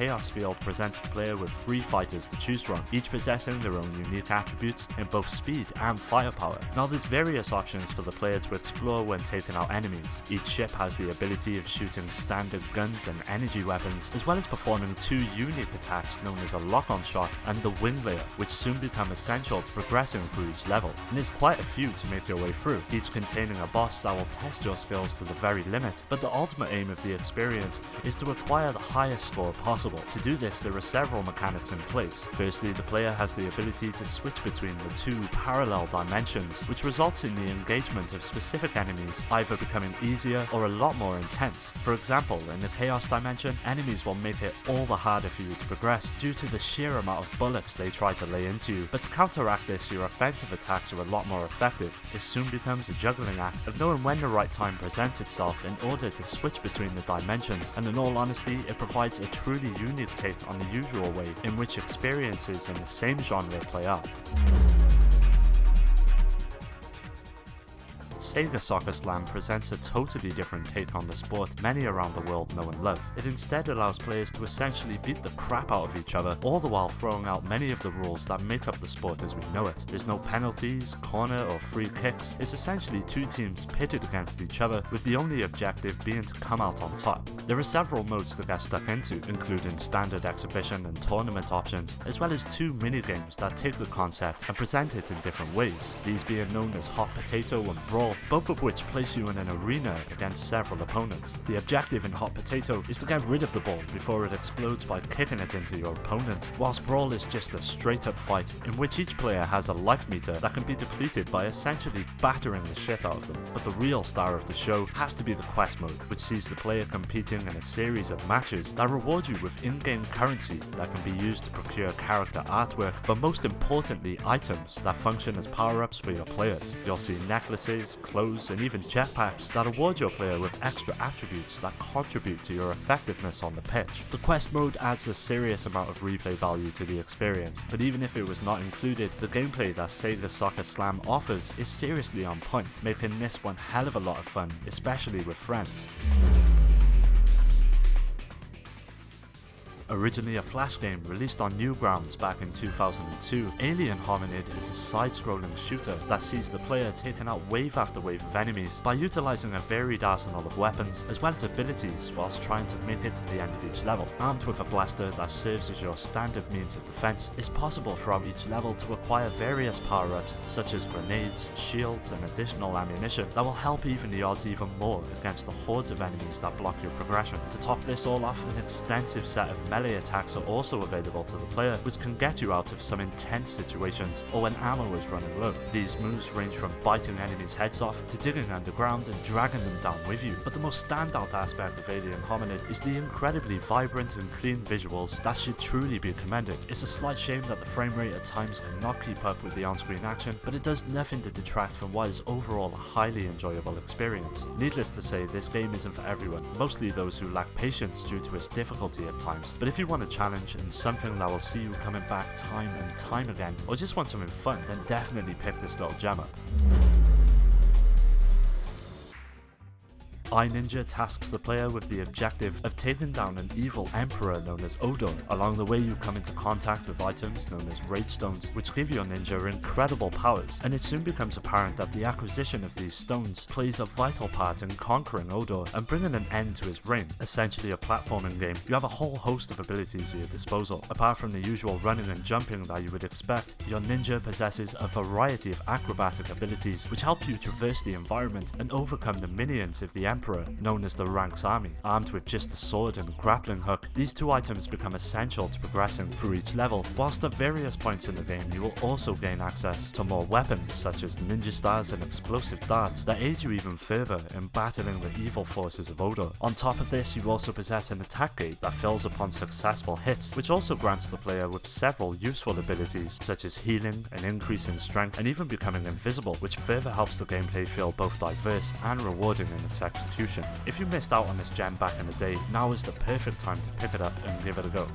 Chaos Field presents the player with 3 fighters to choose from, each possessing their own unique attributes in both speed and firepower. Now there's various options for the player to explore when taking out enemies. Each ship has the ability of shooting standard guns and energy weapons, as well as performing 2 unique attacks known as a lock-on shot and the wing layer, which soon become essential to progressing through each level. And there's quite a few to make your way through, each containing a boss that will test your skills to the very limit, but the ultimate aim of the experience is to acquire the highest score possible. To do this, there are several mechanics in place. Firstly, the player has the ability to switch between the 2 parallel dimensions, which results in the engagement of specific enemies either becoming easier or a lot more intense. For example, in the Chaos dimension, enemies will make it all the harder for you to progress due to the sheer amount of bullets they try to lay into you, but to counteract this, your offensive attacks are a lot more effective. It soon becomes a juggling act of knowing when the right time presents itself in order to switch between the dimensions, and in all honesty, it provides a truly unique take on the usual way in which experiences in the same genre play out. Sega Soccer Slam presents a totally different take on the sport many around the world know and love. It instead allows players to essentially beat the crap out of each other, all the while throwing out many of the rules that make up the sport as we know it. There's no penalties, corner or free kicks. It's essentially 2 teams pitted against each other, with the only objective being to come out on top. There are several modes to get stuck into, including standard exhibition and tournament options, as well as 2 minigames that take the concept and present it in different ways, these being known as Hot Potato and Brawl, both of which place you in an arena against several opponents. The objective in Hot Potato is to get rid of the ball before it explodes by kicking it into your opponent, whilst Brawl is just a straight up fight in which each player has a life meter that can be depleted by essentially battering the shit out of them. But the real star of the show has to be the quest mode, which sees the player competing in a series of matches that reward you with in-game currency that can be used to procure character artwork, but most importantly items that function as power-ups for your players. You'll see necklaces, clothes and even jetpacks that award your player with extra attributes that contribute to your effectiveness on the pitch. The quest mode adds a serious amount of replay value to the experience, but even if it was not included, the gameplay that Sega Soccer Slam offers is seriously on point, making this one hell of a lot of fun, especially with friends. Originally a Flash game released on Newgrounds back in 2002, Alien Hominid is a side-scrolling shooter that sees the player taking out wave after wave of enemies by utilising a varied arsenal of weapons as well as abilities whilst trying to make it to the end of each level. Armed with a blaster that serves as your standard means of defense, it's possible throughout each level to acquire various power-ups such as grenades, shields and additional ammunition that will help even the odds even more against the hordes of enemies that block your progression. To top this all off, an extensive set of melee attacks are also available to the player, which can get you out of some intense situations or when ammo is running low. These moves range from biting enemies' heads off to digging underground and dragging them down with you, but the most standout aspect of Alien Hominid is the incredibly vibrant and clean visuals that should truly be commended. It's a slight shame that the frame rate at times cannot keep up with the on-screen action, but it does nothing to detract from what is overall a highly enjoyable experience. Needless to say, this game isn't for everyone, mostly those who lack patience due to its difficulty at times, but if you want a challenge and something that will see you coming back time and time again, or just want something fun, then definitely pick this little gem up. iNinja tasks the player with the objective of taking down an evil emperor known as Odor. Along the way you come into contact with items known as Rage Stones, which give your ninja incredible powers, and it soon becomes apparent that the acquisition of these stones plays a vital part in conquering Odor and bringing an end to his reign. Essentially a platforming game, you have a whole host of abilities at your disposal. Apart from the usual running and jumping that you would expect, your ninja possesses a variety of acrobatic abilities which help you traverse the environment and overcome the minions of the Emperor, known as the Ranks Army. Armed with just a sword and grappling hook, these 2 items become essential to progressing through each level, whilst at various points in the game you will also gain access to more weapons such as ninja stars and explosive darts that aid you even further in battling the evil forces of Odor. On top of this, you also possess an attack gate that fills upon successful hits, which also grants the player with several useful abilities such as healing, an increase in strength, and even becoming invisible, which further helps the gameplay feel both diverse and rewarding in its execution. If you missed out on this gem back in the day, now is the perfect time to pick it up and give it a go.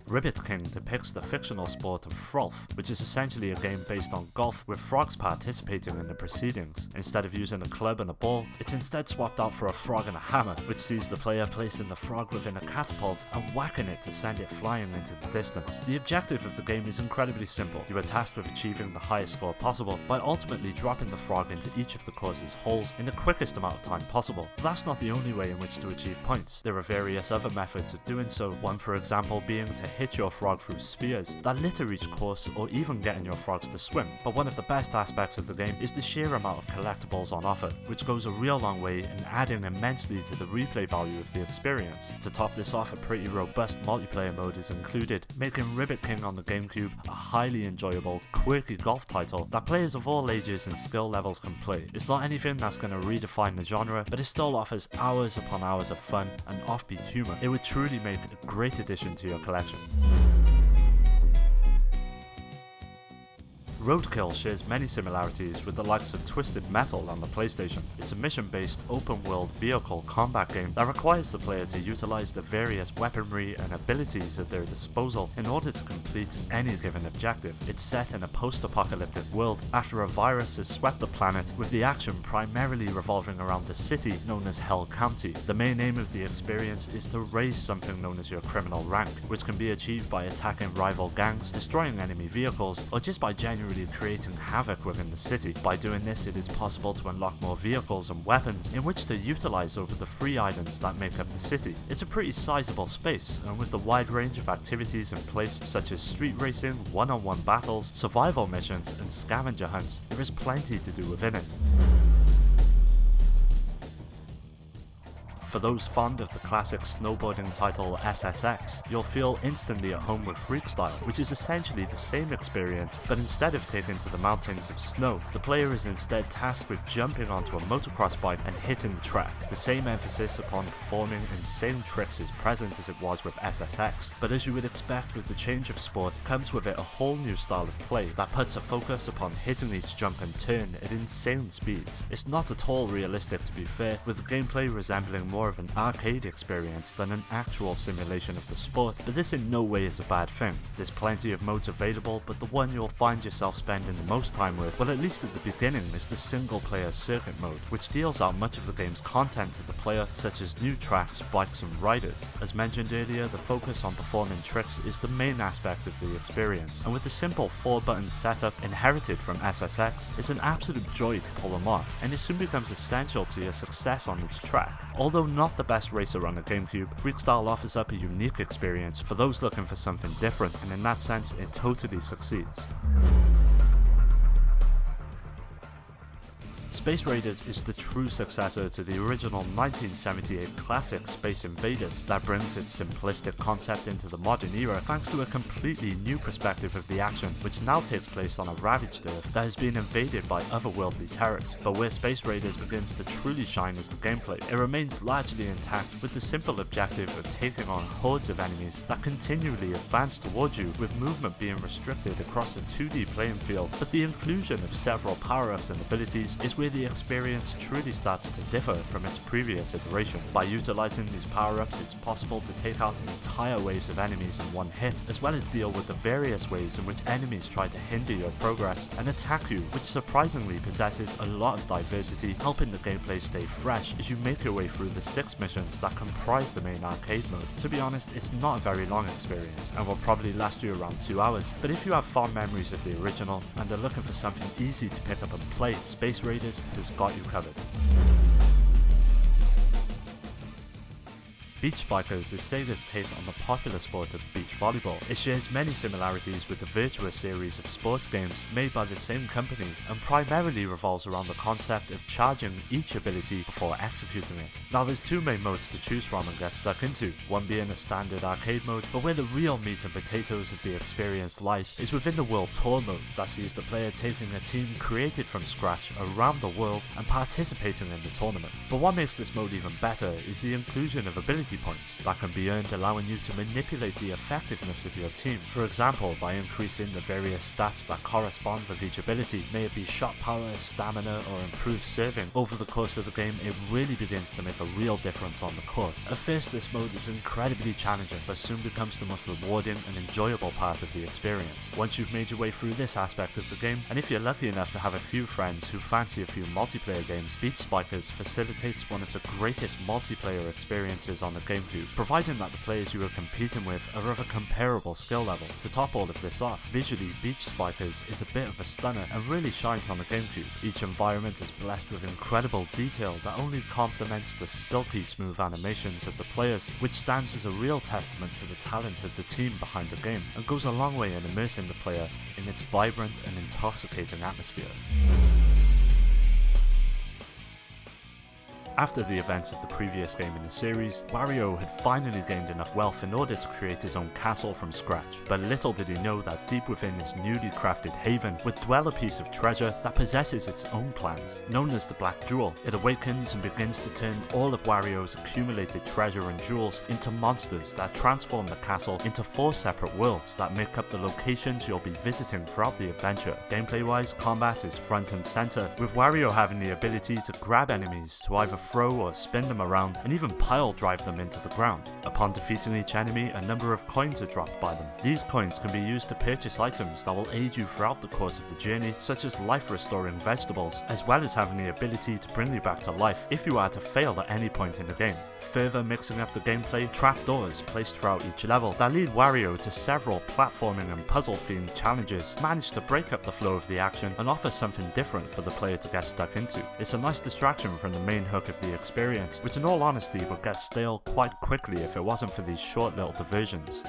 Ribbit King depicts the fictional sport of Frolf, which is essentially a game based on golf with frogs participating in the proceedings. Instead of using a club and a ball, it's instead swapped out for a frog and a hammer, which sees the player placing the frog within a catapult and whacking it to send it flying into the distance. The objective of the game is incredibly simple. You are tasked with achieving the highest score possible by ultimately dropping the frog into each of the course's holes in the quickest amount of time possible. But that's not the only way in which to achieve points. There are various other methods of doing so, one for example being to hit your frog through spheres that litter each course, or even getting your frogs to swim. But one of the best aspects of the game is the sheer amount of collectibles on offer, which goes a real long way in adding immensely to the replay value of the experience. To top this off, a pretty robust multiplayer mode is included, making Ribbit King on the Gamecube a highly enjoyable, quirky golf title that players of all ages and skill levels can play. It's not anything that's going to redefine the genre, but it still offers hours upon hours of fun and offbeat humour. It would truly make a great addition to your collection. Roadkill shares many similarities with the likes of Twisted Metal on the PlayStation. It's a mission-based, open-world vehicle combat game that requires the player to utilize the various weaponry and abilities at their disposal in order to complete any given objective. It's set in a post-apocalyptic world after a virus has swept the planet, with the action primarily revolving around the city known as Hell County. The main aim of the experience is to raise something known as your criminal rank, which can be achieved by attacking rival gangs, destroying enemy vehicles, or just by genuinely creating havoc within the city. By doing this, it is possible to unlock more vehicles and weapons in which to utilize over the free islands that make up the city. It's a pretty sizable space, and with the wide range of activities in place such as street racing, one-on-one battles, survival missions, and scavenger hunts, there is plenty to do within it. For those fond of the classic snowboarding title SSX, you'll feel instantly at home with Freakstyle, which is essentially the same experience, but instead of taken to the mountains of snow, the player is instead tasked with jumping onto a motocross bike and hitting the track. The same emphasis upon performing insane tricks is present as it was with SSX, but as you would expect with the change of sport, comes with it a whole new style of play that puts a focus upon hitting each jump and turn at insane speeds. It's not at all realistic, to be fair, with the gameplay resembling more of an arcade experience than an actual simulation of the sport, but this in no way is a bad thing. There's plenty of modes available, but the one you'll find yourself spending the most time with, well at least at the beginning, is the single player circuit mode, which deals out much of the game's content to the player, such as new tracks, bikes and riders. As mentioned earlier, the focus on performing tricks is the main aspect of the experience, and with the simple 4-button setup inherited from SSX, it's an absolute joy to pull them off, and it soon becomes essential to your success on each track. Although not the best racer on the Gamecube, Freakstyle offers up a unique experience for those looking for something different, and in that sense, it totally succeeds. Space Raiders is the true successor to the original 1978 classic Space Invaders that brings its simplistic concept into the modern era thanks to a completely new perspective of the action, which now takes place on a ravaged Earth that has been invaded by otherworldly terrors. But where Space Raiders begins to truly shine is the gameplay. It remains largely intact, with the simple objective of taking on hordes of enemies that continually advance towards you, with movement being restricted across a 2D playing field. But the inclusion of several power-ups and abilities is where the experience truly starts to differ from its previous iteration. By utilizing these power-ups, it's possible to take out entire waves of enemies in one hit, as well as deal with the various ways in which enemies try to hinder your progress and attack you, which surprisingly possesses a lot of diversity, helping the gameplay stay fresh as you make your way through the 6 missions that comprise the main arcade mode. To be honest, it's not a very long experience, and will probably last you around 2 hours, but if you have fond memories of the original and are looking for something easy to pick up and play, Space Raiders has got you covered. Beach Bikers is Sega's take on the popular sport of beach volleyball. It shares many similarities with the Virtua series of sports games made by the same company, and primarily revolves around the concept of charging each ability before executing it. Now there's 2 main modes to choose from and get stuck into, one being a standard arcade mode, but where the real meat and potatoes of the experience lies is within the World Tour mode, that sees the player taking a team created from scratch around the world and participating in the tournament. But what makes this mode even better is the inclusion of abilities ability points that can be earned, allowing you to manipulate the effectiveness of your team. For example, by increasing the various stats that correspond with each ability, may it be shot power, stamina, or improved serving. Over the course of the game, it really begins to make a real difference on the court. At first, this mode is incredibly challenging, but soon becomes the most rewarding and enjoyable part of the experience. Once you've made your way through this aspect of the game, and if you're lucky enough to have a few friends who fancy a few multiplayer games, Beach Spikers facilitates one of the greatest multiplayer experiences on the Gamecube, providing that the players you are competing with are of a comparable skill level. To top all of this off, visually Beach Spikers is a bit of a stunner and really shines on the Gamecube. Each environment is blessed with incredible detail that only complements the silky smooth animations of the players, which stands as a real testament to the talent of the team behind the game, and goes a long way in immersing the player in its vibrant and intoxicating atmosphere. After the events of the previous game in the series, Wario had finally gained enough wealth in order to create his own castle from scratch, but little did he know that deep within his newly crafted haven would dwell a piece of treasure that possesses its own plans. Known as the Black Jewel, it awakens and begins to turn all of Wario's accumulated treasure and jewels into monsters that transform the castle into 4 separate worlds that make up the locations you'll be visiting throughout the adventure. Gameplay-wise, combat is front and center, with Wario having the ability to grab enemies to either throw or spin them around, and even pile drive them into the ground. Upon defeating each enemy, a number of coins are dropped by them. These coins can be used to purchase items that will aid you throughout the course of the journey, such as life-restoring vegetables, as well as having the ability to bring you back to life if you are to fail at any point in the game. Further mixing up the gameplay, trapdoors placed throughout each level that lead Wario to several platforming and puzzle-themed challenges manage to break up the flow of the action and offer something different for the player to get stuck into. It's a nice distraction from the main hook of the experience, which in all honesty would get stale quite quickly if it wasn't for these short little diversions.